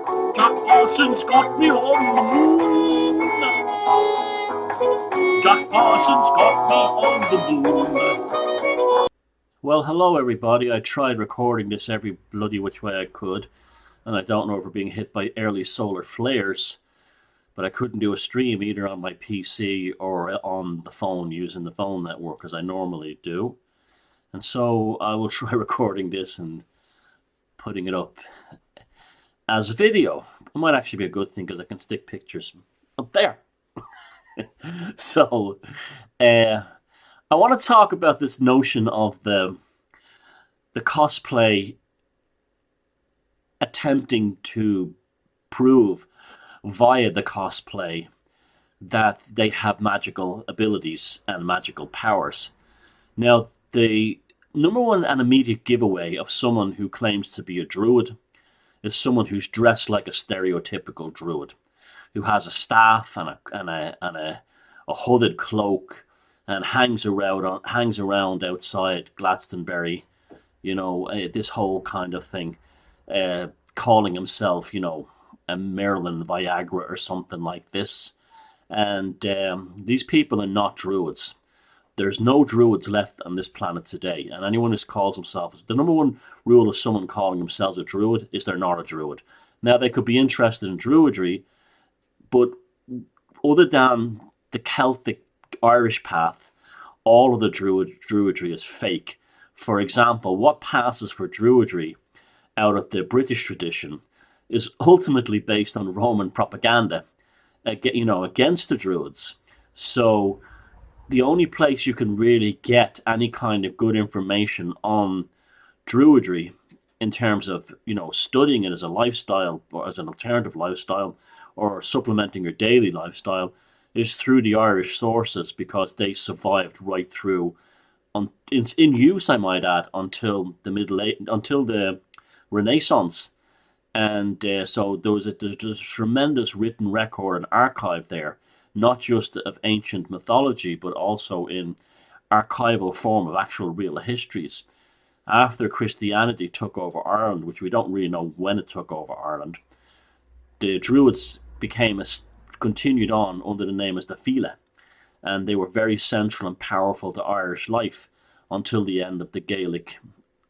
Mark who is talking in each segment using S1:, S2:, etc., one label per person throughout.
S1: Jack Parsons got me on the moon. Jack Parsons got me on the moon. Well, hello everybody. I tried recording this every bloody which way I could, and I don't know if we're being hit by early solar flares, but I couldn't do a stream either on my PC or on the phone using the phone network as I normally do. And so I will try recording this and putting it up as a video. It might actually be a good thing because I can stick pictures up there. So, I want to talk about this notion of the cosplay attempting to prove via the cosplay that they have magical abilities and magical powers. Now, the number one and immediate giveaway of someone who claims to be a druid is someone who's dressed like a stereotypical druid, who has a staff and a hooded cloak and hangs around outside Glastonbury, this whole kind of thing, calling himself, a Merlin Viagra or something like this. And these people are not druids. There's no druids left on this planet today, and anyone who calls themselves, the number one rule of someone calling themselves a druid is they're not a druid. Now, they could be interested in druidry, but other than the Celtic Irish path, all of the druidry is fake. For example, what passes for druidry out of the British tradition is ultimately based on Roman propaganda, against the druids. So the only place you can really get any kind of good information on druidry in terms of, studying it as a lifestyle or as an alternative lifestyle or supplementing your daily lifestyle is through the Irish sources, because they survived right through, in use, I might add, until the Renaissance. And so there's a tremendous written record and archive there, not just of ancient mythology, but also in archival form of actual real histories. After Christianity took over Ireland, which we don't really know when it took over Ireland, the Druids continued on under the name as the File, and they were very central and powerful to Irish life until the end of the Gaelic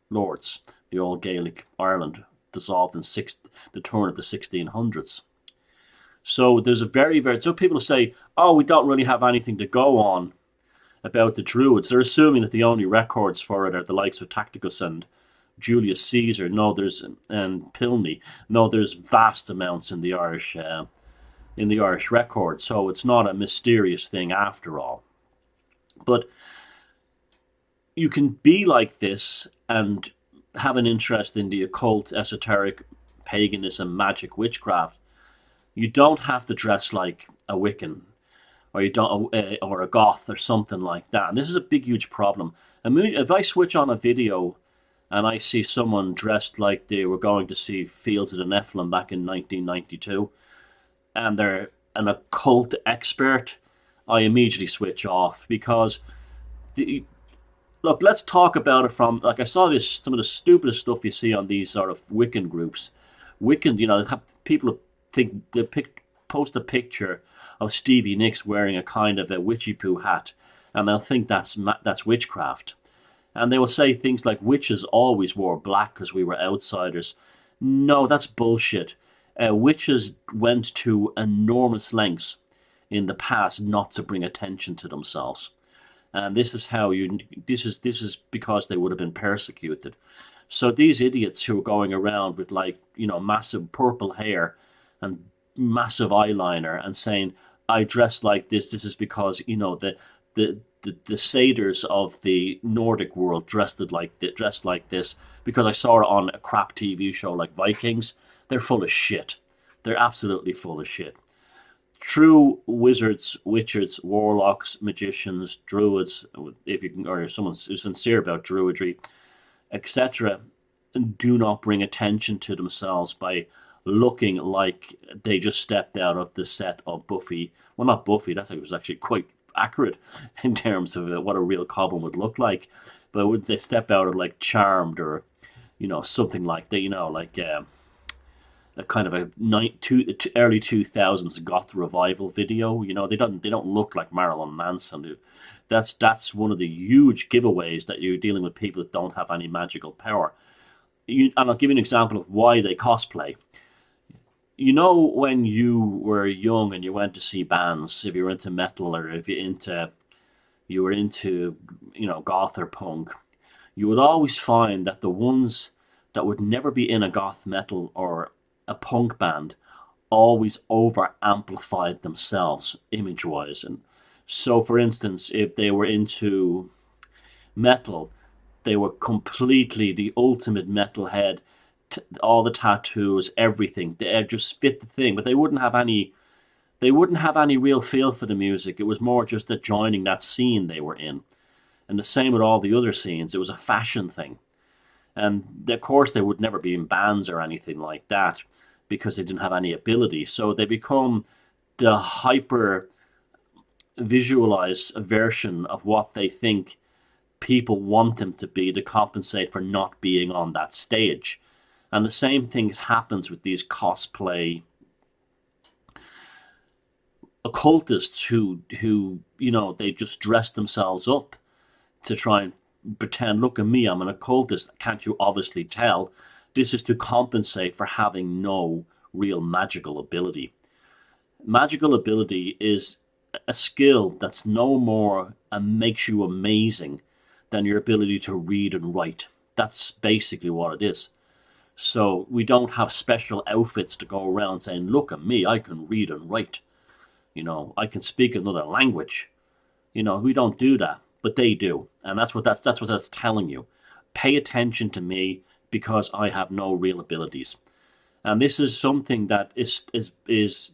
S1: lords. The old Gaelic Ireland dissolved in the turn of the 1600s. So there's so people say, oh, we don't really have anything to go on about the Druids. They're assuming that the only records for it are the likes of Tacitus and Julius Caesar. And Pliny. No, there's vast amounts in the Irish record. So it's not a mysterious thing after all. But you can be like this and have an interest in the occult, esoteric, paganism, magic, witchcraft. You don't have to dress like a Wiccan, or or a goth, or something like that. And this is a big, huge problem. I mean, if I switch on a video and I see someone dressed like they were going to see Fields of the Nephilim back in 1992, and they're an occult expert, I immediately switch off, because look, let's talk about it from, like, I saw some of the stupidest stuff you see on these sort of Wiccan groups. Wiccan, have people think they post a picture of Stevie Nicks wearing a kind of a witchy poo hat, and they'll think that's witchcraft. And they will say things like witches always wore black because we were outsiders. No, that's bullshit. Witches went to enormous lengths in the past not to bring attention to themselves. And this is because they would have been persecuted. So these idiots who are going around with, massive purple hair and massive eyeliner and saying, I dress like this is because, the satyrs of the Nordic world dressed like this because I saw it on a crap TV show like Vikings. They're full of shit. They're absolutely full of shit. True wizards, witches, warlocks, magicians, druids, or someone who's sincere about druidry, etc., do not bring attention to themselves by looking like they just stepped out of the set of Buffy. Well, not Buffy, that was actually quite accurate in terms of what a real goblin would look like. But would they step out of, like, Charmed, or, something like that, a kind of a early 2000s goth revival video. You know, they don't look like Marilyn Manson. That's one of the huge giveaways that you're dealing with people that don't have any magical power. And I'll give you an example of why they cosplay. You know, when you were young and you went to see bands, if you were into metal or if you were into, goth or punk, you would always find that the ones that would never be in a goth metal or a punk band always over amplified themselves image wise. And so, for instance, if they were into metal, they were completely the ultimate metalhead, all the tattoos, everything. They just fit the thing, but they wouldn't have any. They wouldn't have any real feel for the music. It was more just that joining that scene they were in, and the same with all the other scenes. It was a fashion thing, and of course they would never be in bands or anything like that because they didn't have any ability. So they become the hyper visualized version of what they think people want them to be to compensate for not being on that stage. And the same thing happens with these cosplay occultists who they just dress themselves up to try and pretend, look at me, I'm an occultist. Can't you obviously tell? This is to compensate for having no real magical ability. Magical ability is a skill that's no more and makes you amazing than your ability to read and write. That's basically what it is. So we don't have special outfits to go around saying, look at me, I can read and write. I can speak another language. We don't do that, but they do. And that's what that's telling you. Pay attention to me because I have no real abilities. And this is something that is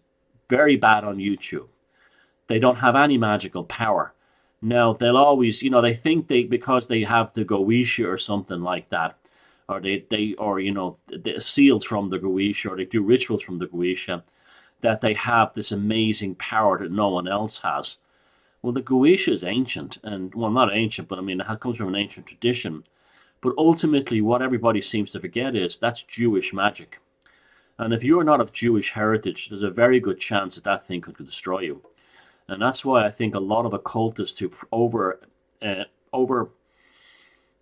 S1: very bad on YouTube. They don't have any magical power. Now they'll always, they think because they have the Goetia or something like that, or they seals from the Goetia, or they do rituals from the Goetia, that they have this amazing power that no one else has. Well, the Goetia is ancient, and well, not ancient, but I mean, it comes from an ancient tradition. But ultimately, what everybody seems to forget is that's Jewish magic. And if you're not of Jewish heritage, there's a very good chance that thing could destroy you. And that's why I think a lot of occultists who over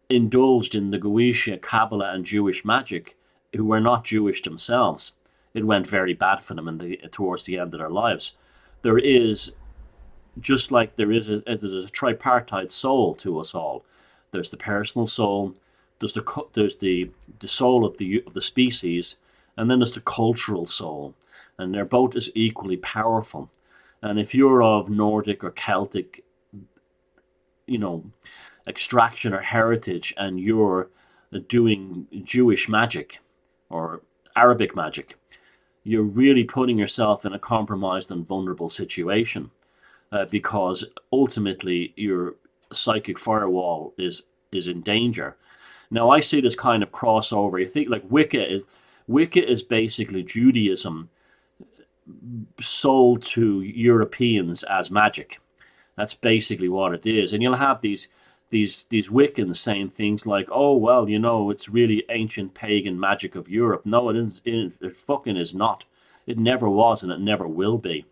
S1: indulged in the Goetia, Kabbalah, and Jewish magic, who were not Jewish themselves, it went very bad for them towards the end of their lives. There is, just like there's a tripartite soul to us all. There's the personal soul, there's the soul of the species, and then there's the cultural soul, and they're both as equally powerful. And if you're of Nordic or Celtic, extraction or heritage, and you're doing Jewish magic or Arabic magic, you're really putting yourself in a compromised and vulnerable situation, because ultimately your psychic firewall is in danger. Now, I see this kind of crossover. You think like Wicca is basically Judaism sold to Europeans as magic. That's basically what it is. And you'll have these Wiccans saying things like, "Oh well, it's really ancient pagan magic of Europe." No, it fucking is not. It never was, and it never will be.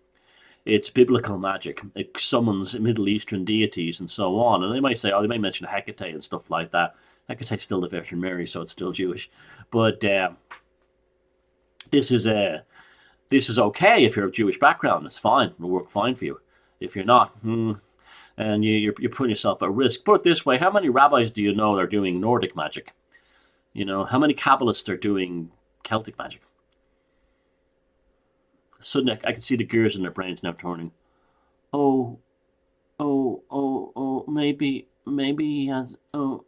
S1: It's biblical magic. It summons Middle Eastern deities and so on. And they might say, they may mention Hecate and stuff like that. Hecate's still the Virgin Mary, so it's still Jewish. But this is okay if you're of Jewish background. It's fine. It'll work fine for you. If you're not, and you're putting yourself at risk. Put it this way: how many rabbis do you know are doing Nordic magic? How many Kabbalists are doing Celtic magic? Suddenly, I can see the gears in their brains now turning. Oh, maybe he has. I'm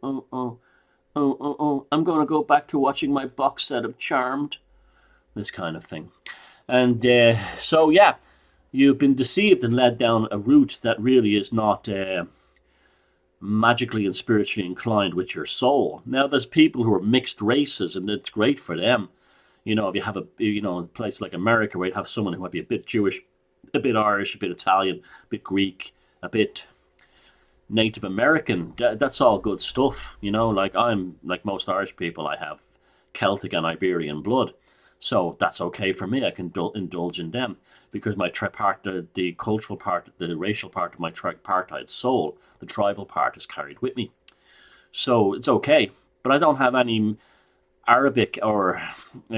S1: going to go back to watching my box set of Charmed. This kind of thing. And so, yeah, you've been deceived and led down a route that really is not magically and spiritually inclined with your soul. Now, there's people who are mixed races, and it's great for them. If you have a place like America where you have someone who might be a bit Jewish, a bit Irish, a bit Italian, a bit Greek, a bit Native American, that's all good stuff. Like I'm, like most Irish people, I have Celtic and Iberian blood. So that's okay for me. I can indulge in them because my the cultural part, the racial part of my tripartite soul, the tribal part, is carried with me. So it's okay. But I don't have any Arabic or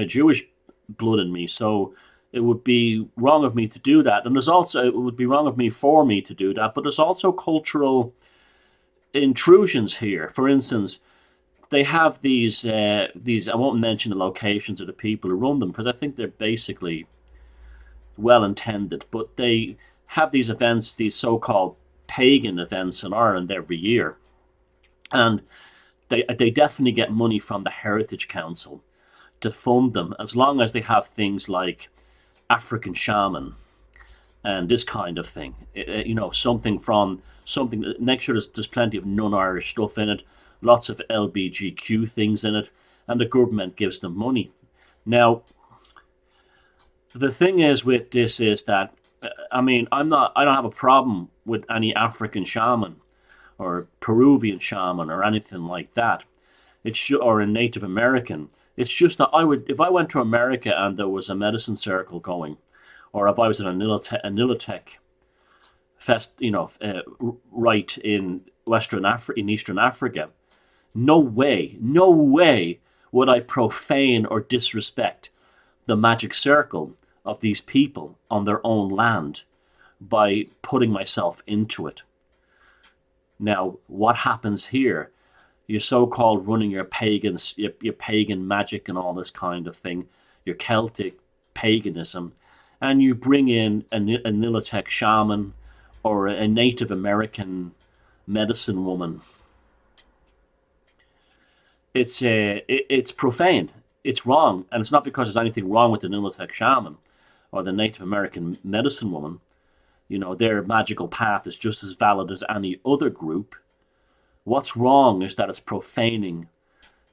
S1: Jewish blood in me, so it would be wrong of me to do that. And it would be wrong of me for me to do that. But there's also cultural intrusions here. For instance, they have these. I won't mention the locations or the people who run them because I think they're basically well intended, but they have these events, these so-called pagan events in Ireland every year, and they definitely get money from the Heritage Council to fund them, as long as they have things like African shaman and this kind of thing. Something. Make sure there's plenty of non-Irish stuff in it, lots of LBGQ things in it, and the government gives them money. Now, the thing is with this is that I mean, I don't have a problem with any African shaman or Peruvian shaman or anything like that. Or a Native American. It's just that if I went to America and there was a medicine circle going, or if I was in a Nilotech fest, right in Eastern Africa, no way would I profane or disrespect the magic circle of these people on their own land by putting myself into it. Now, what happens here? You're so-called running your pagan magic and all this kind of thing, your Celtic paganism, and you bring in a Nilotech shaman or a Native American medicine woman. It's profane. It's wrong, and it's not because there's anything wrong with the Nilotech shaman or the Native American medicine woman. Their magical path is just as valid as any other group. What's wrong is that it's profaning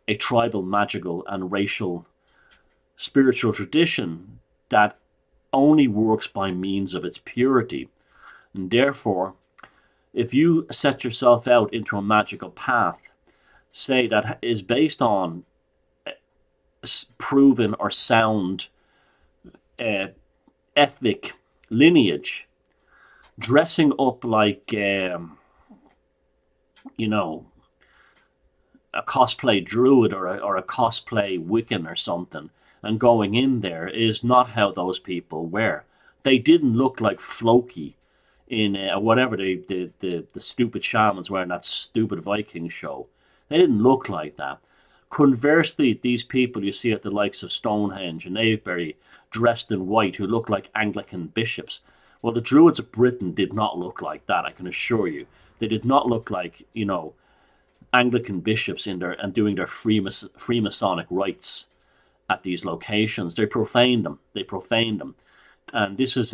S1: a tribal, magical, and racial spiritual tradition that only works by means of its purity. And therefore, if you set yourself out into a magical path, say that is based on proven or sound ethnic lineage, dressing up like a cosplay druid or a cosplay Wiccan or something, and going in there is not how those people were. They didn't look like Floki in whatever the stupid shamans were in that stupid Viking show. They didn't look like that. Conversely, these people you see at the likes of Stonehenge and Avebury, dressed in white, who look like Anglican bishops. Well, the Druids of Britain did not look like that, I can assure you. They did not look like, Anglican bishops in there and doing their Freemasonic rites at these locations. They profaned them. And this is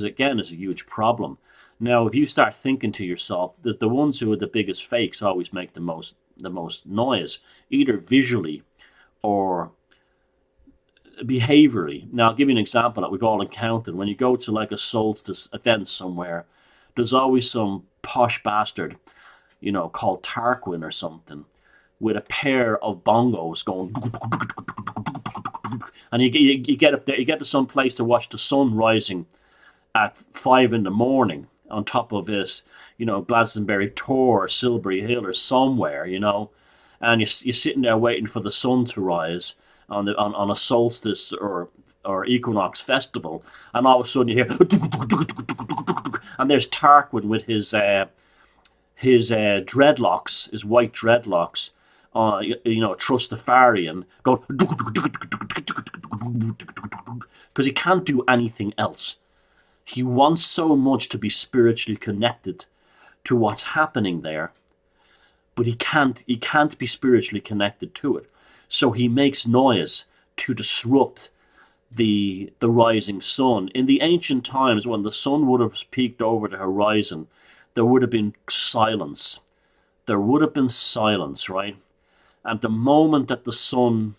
S1: again a huge problem. Now, if you start thinking to yourself, the ones who are the biggest fakes always make the most noise, either visually or behaviorally. Now, I'll give you an example that we've all encountered. When you go to like a solstice event somewhere, there's always some posh bastard, called Tarquin or something, with a pair of bongos going, and you get up there, you get to some place to watch the sun rising at 5 a.m. on top of this, Glastonbury Tor or Silbury Hill or somewhere, and you're sitting there waiting for the sun to rise on a solstice or equinox festival, and all of a sudden you hear, and there's Tarquin with his dreadlocks, his white dreadlocks, Trustafarian, going, because he can't do anything else. He wants so much to be spiritually connected to what's happening there, but he can't be spiritually connected to it. So he makes noise to disrupt the rising sun. In the ancient times, when the sun would have peaked over the horizon, there would have been silence. There would have been silence, right? And the moment that the sun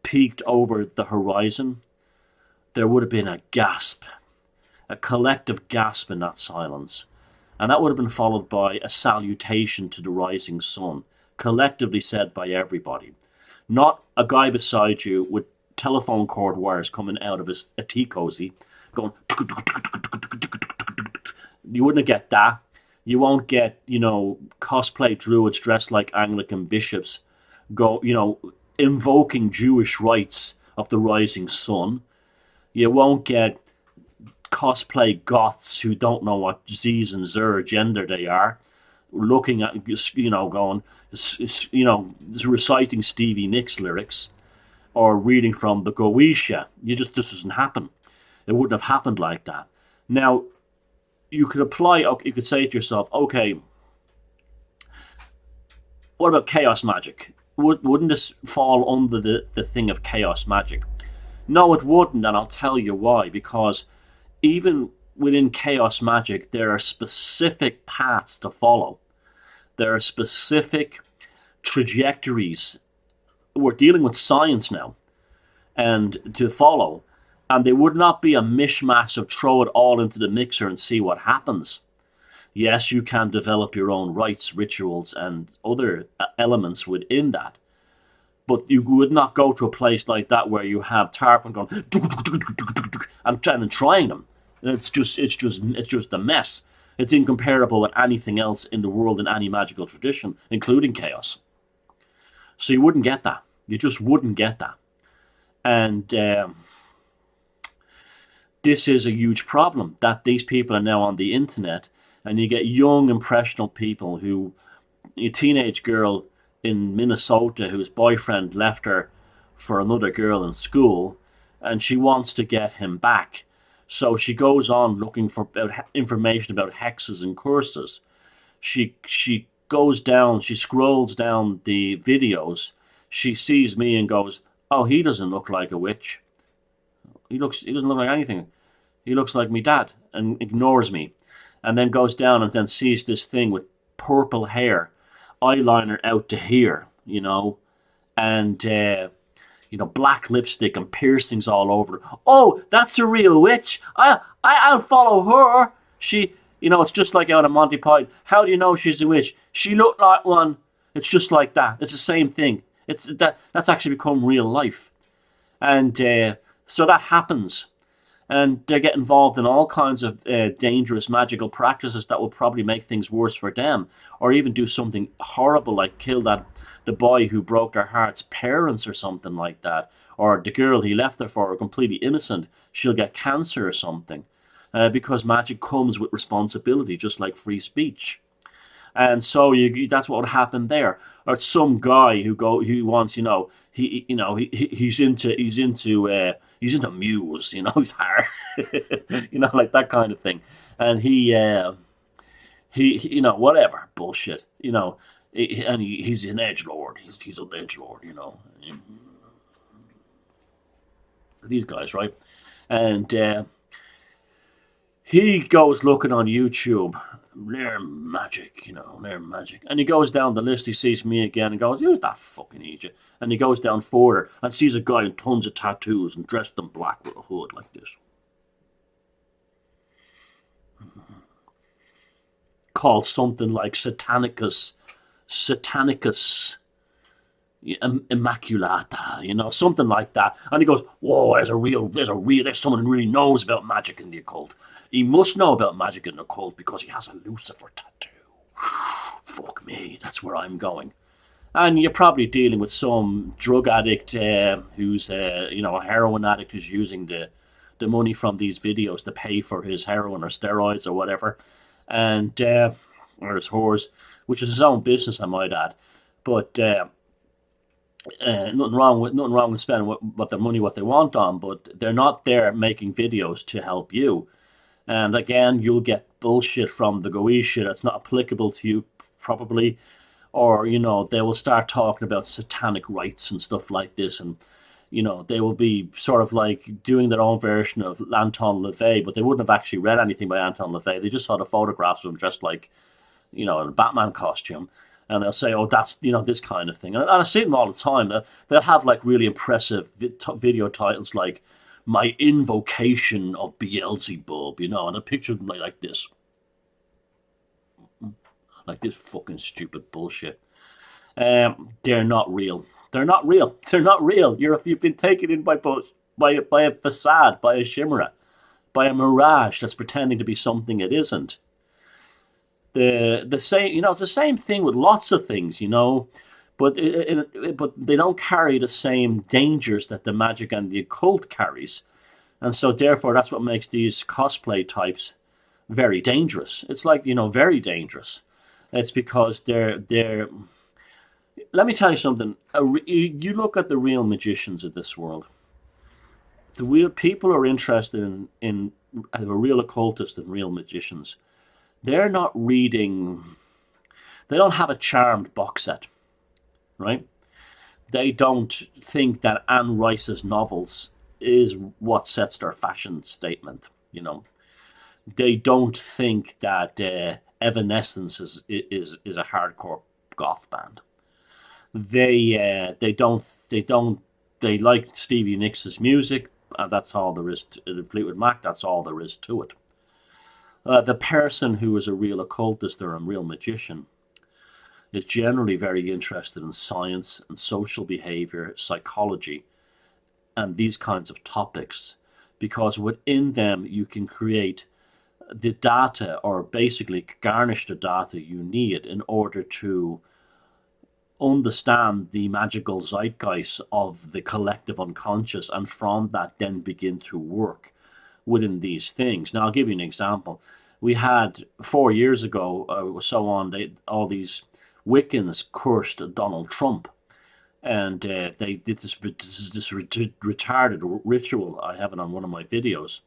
S1: peaked over the horizon, there would have been a gasp, a collective gasp in that silence. And that would have been followed by a salutation to the rising sun, collectively said by everybody. Not a guy beside you with telephone cord wires coming out of a tea cozy, going. You wouldn't get that. You won't get, cosplay druids dressed like Anglican bishops, invoking Jewish rites of the rising sun. You won't get cosplay goths who don't know what Z's and Zer gender they are, looking at, going, reciting Stevie Nicks lyrics or reading from the Goetia. This doesn't happen. It wouldn't have happened like that. Now, you could you could say to yourself, okay, what about chaos magic? Wouldn't this fall under the thing of chaos magic? No, it wouldn't, and I'll tell you why. Because even within chaos magic, there are specific paths to follow. There are specific trajectories. We're dealing with science now, and to follow. And they would not be a mishmash of throw it all into the mixer and see what happens. Yes, you can develop your own rites, rituals, and other elements within that. But you would not go to a place like that where you have Tarpon going and trying them. It's just a mess. It's incomparable with anything else in the world in any magical tradition, including chaos. So you wouldn't get that. You just wouldn't get that. And this is a huge problem, that these people are now on the internet, and you get young, impressionable people who, a teenage girl in Minnesota whose boyfriend left her for another girl in school, and she wants to get him back. So she goes on looking for information about hexes and curses. She goes down, she scrolls down the videos. She sees me and goes, "Oh, he doesn't look like a witch. He doesn't look like anything. He looks like me dad," and ignores me. And then goes down and then sees this thing with purple hair, eyeliner out to here, and black lipstick and piercings all over. "Oh, that's a real witch. I'll follow her. She, it's just like out of Monty Python. How do you know she's a witch? She looked like one." It's just like that. It's the same thing. That's actually become real life, and so that happens. And they get involved in all kinds of dangerous magical practices that will probably make things worse for them, or even do something horrible like kill the boy who broke their heart's parents or something like that, or the girl he left her for, completely innocent. She'll get cancer or something, because magic comes with responsibility, just like free speech. And so that's what would happen there. Or some guy who wants, he's into Muse, he's hard, like that kind of thing. And he whatever bullshit, and he's an edgelord. He's an edgelord, These guys, right? And he goes looking on YouTube, learn magic, learn magic. And he goes down the list, he sees me again and goes, "Who's that fucking idiot?" And he goes down further and sees a guy in tons of tattoos and dressed in black with a hood like this. Called something like Satanicus Immaculata, something like that. And he goes, "Whoa, there's someone who really knows about magic in the occult. He must know about magic in the occult because he has a Lucifer tattoo." Fuck me, that's where I'm going. And you're probably dealing with some drug addict who's, a heroin addict who's using the money from these videos to pay for his heroin or steroids or whatever, and or his whores, which is his own business, I might add. But nothing wrong with spending what their money, what they want on, but they're not there making videos to help you. And again, you'll get bullshit from the Goetia that's not applicable to you, probably. Or, they will start talking about satanic rites and stuff like this. And, they will be sort of like doing their own version of Anton LaVey, but they wouldn't have actually read anything by Anton LaVey. They just saw the photographs of him dressed like, in a Batman costume. And they'll say, "Oh, that's, this kind of thing." And I see them all the time. They'll have like really impressive video titles like "My Invocation of Beelzebub," and a picture of them like this. Like this fucking stupid bullshit. They're not real. They're not real. They're not real. You've been taken in by both, by a facade, by a chimera, by a mirage that's pretending to be something it isn't. The same, it's the same thing with lots of things, but but they don't carry the same dangers that the magic and the occult carries, and so therefore that's what makes these cosplay types very dangerous. It's like, very dangerous. It's because they're. Let me tell you something. You look at the real magicians of this world. The real people who are interested in a real occultist and real magicians. They're not reading. They don't have a Charmed box set, right? They don't think that Anne Rice's novels is what sets their fashion statement. They don't think that Evanescence is a hardcore goth band. They like Stevie Nicks' music, and that's all there is to Fleetwood Mac. That's all there is to it. The person who is a real occultist or a real magician is generally very interested in science and social behavior, psychology, and these kinds of topics, because within them you can create the data, or basically garnish the data you need in order to understand the magical zeitgeist of the collective unconscious, and from that then begin to work within these things. Now, I'll give you an example. We had 4 years ago, all these Wiccans cursed Donald Trump, and they did this retarded ritual. I have it on one of my videos,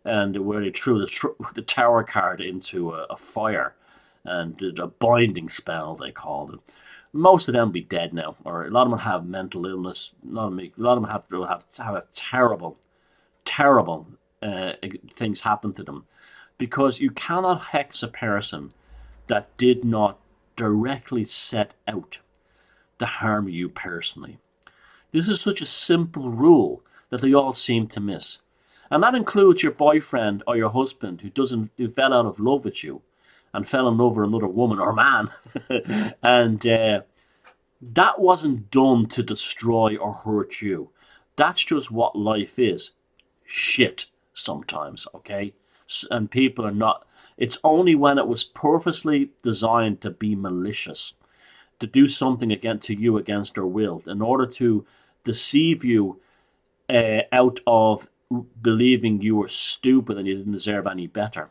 S1: and where they threw the tower card into a fire and did a binding spell, they called it. Most of them be dead now, or a lot of them have mental illness. A lot of them have terrible, terrible things happen to them, because you cannot hex a person that did not directly set out to harm you personally. This is such a simple rule that they all seem to miss. And that includes your boyfriend or your husband who fell out of love with you and fell in love with another woman or man. And that wasn't done to destroy or hurt you. That's just what life is. Shit sometimes, okay? And people are not. It's only when it was purposely designed to be malicious, to do something against their will, in order to deceive you out of believing you were stupid and you didn't deserve any better,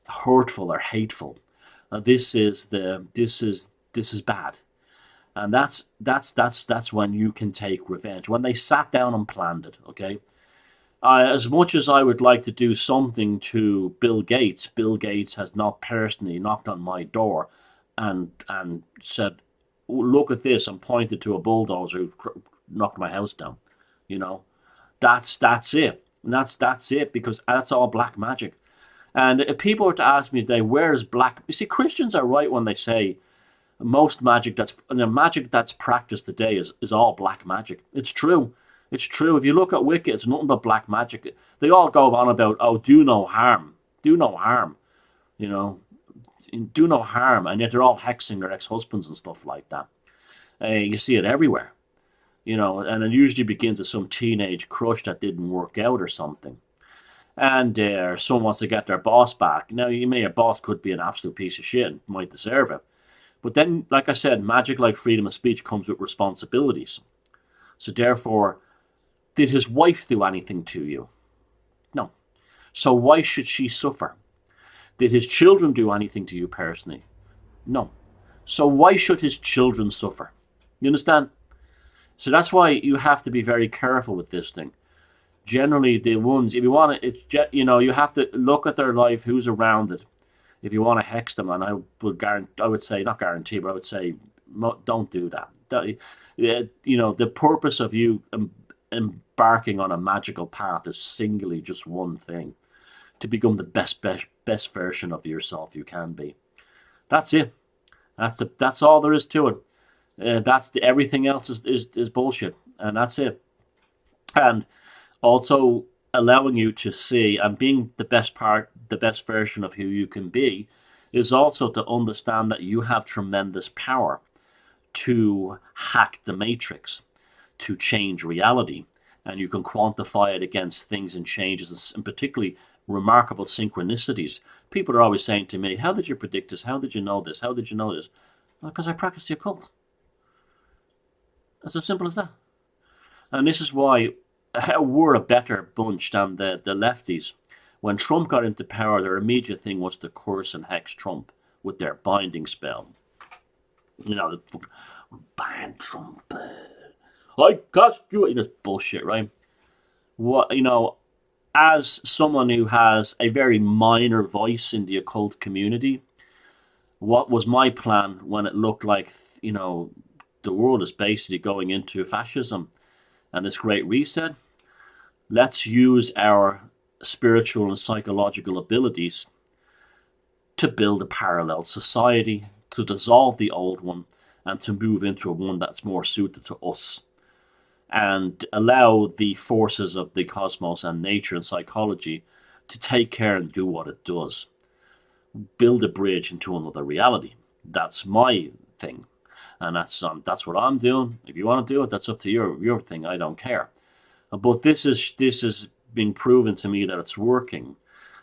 S1: hurtful or hateful. This is bad, and that's when you can take revenge. When they sat down and planned it, okay. As much as I would like to do something to Bill Gates has not personally knocked on my door and said, "Look at this," and pointed to a bulldozer who knocked my house down. That's it. And that's it, because that's all black magic. And if people were to ask me today, where is black? You see, Christians are right when they say most magic that's practiced today is all black magic. It's true. It's true. If you look at Wicca, it's nothing but black magic. They all go on about, do no harm. Do no harm. Do no harm. And yet they're all hexing their ex-husbands and stuff like that. You see it everywhere. And it usually begins with some teenage crush that didn't work out or something. And someone wants to get their boss back. Now, your boss could be an absolute piece of shit and might deserve it. But then, like I said, magic, like freedom of speech, comes with responsibilities. So therefore, did his wife do anything to you? No. So why should she suffer? Did his children do anything to you personally? No. So why should his children suffer? You understand? So that's why you have to be very careful with this thing. Generally, the ones, if you want to, you have to look at their life, who's around it. If you want to hex them, and I would say, not guarantee, but I would say, don't do that. The purpose of you embarking on a magical path is singularly just one thing: to become the best version of yourself you can be. That's it. That's all there is to it. Everything else is bullshit, and that's it. And also allowing you to see and being the best version of who you can be, is also to understand that you have tremendous power to hack the matrix. to change reality, and you can quantify it against things and changes, and particularly remarkable synchronicities. People are always saying to me, how did you predict this? How did you know this? How did you know this? Because I practice the occult. It's as simple as that. And this is why we're a better bunch than the lefties. When Trump got into power, their immediate thing was to curse and hex Trump with their binding spell. You know, ban Trump. I cast you. This bullshit, right? What, you know, as someone who has a very minor voice in the occult community, what was my plan when it looked like, you know, the world is basically going into fascism and this great reset? Let's use our spiritual and psychological abilities to build a parallel society, to dissolve the old one, and to move into a one that's more suited to us, and allow the forces of the cosmos and nature and psychology to take care and do what it does. Build a bridge into another reality. That's my thing, and that's what I'm doing. If you want to do it, that's up to your thing. I don't care. But this is being proven to me that it's working.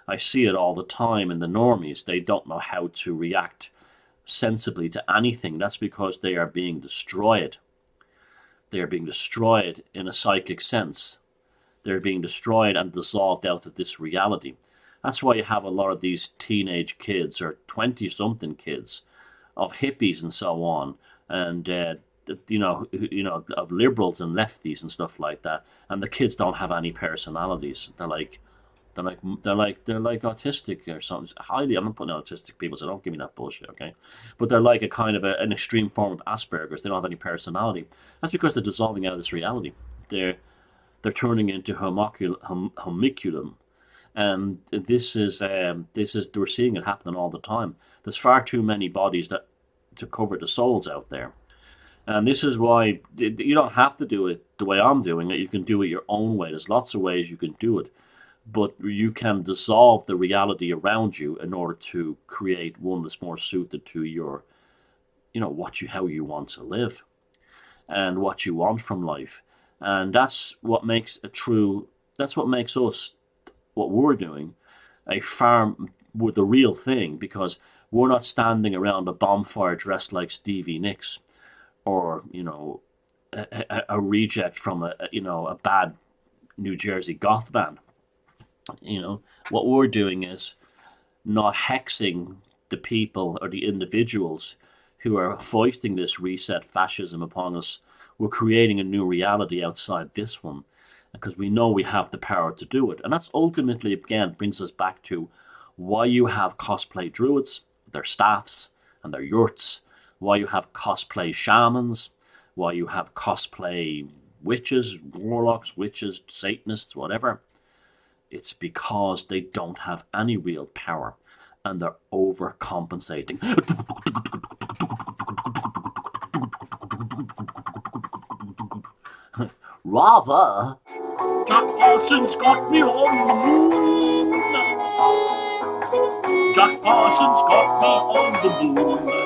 S1: I see it all the time in the normies. They don't know how to react sensibly to anything. That's because they are being destroyed. They are being destroyed in a psychic sense. They're being destroyed and dissolved out of this reality. That's why you have a lot of these teenage kids or 20-something kids of hippies and so on, and you know, of liberals and lefties and stuff like that. And the kids don't have any personalities. They're like autistic or something. Highly, I'm not putting autistic people, so don't give me that bullshit, okay? But they're like a kind of an extreme form of Asperger's. They don't have any personality. That's because they're dissolving out of this reality. They're turning into homunculum, and this is we're seeing it happening all the time. There's far too many bodies to cover the souls out there. And this is why you don't have to do it the way I'm doing it. You can do it your own way. There's lots of ways you can do it. But you can dissolve the reality around you in order to create one that's more suited to your, you know, how you want to live and what you want from life. And that's what makes us, what we're doing, a farm with the real thing, because we're not standing around a bonfire dressed like Stevie Nicks, or, you know, a reject from a bad New Jersey goth band. You know, what we're doing is not hexing the people or the individuals who are foisting this reset fascism upon us. We're creating a new reality outside this one, because we know we have the power to do it. And that's ultimately, again, brings us back to why you have cosplay druids, their staffs and their yurts, why you have cosplay shamans, why you have cosplay witches, warlocks, witches, Satanists, whatever. It's because they don't have any real power, and they're overcompensating. Rather, Jack Parsons got me on the moon. Jack Parsons got me on the moon.